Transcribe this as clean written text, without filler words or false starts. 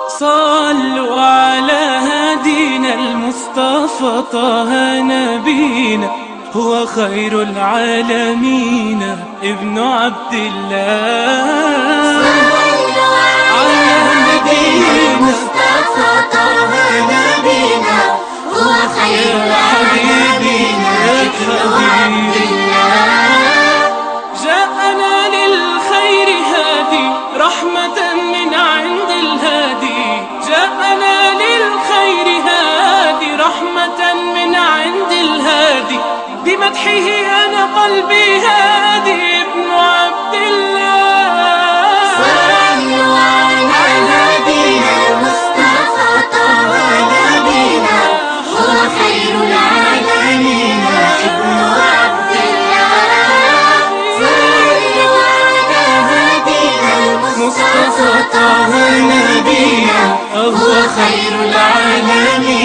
صلوا على هدينا المصطفى طه نبينا، هو خير العالمين ابن عبد الله. صلوا على هدينا المصطفى طه نبينا، هو خير العالمين ابن عبد الله. جاءنا للخير هادي رحمة من عند الهادي، جاءنا للخير هادي رحمة من عند الهادي، بمدحه أنا قلبي هادي ابن عبد الله. صلوا على هدينا المصطفى طه نبينا، هو خير العالمين ابن عبد الله. صلوا على هدينا المصطفى طه نبينا، هو خير العالمين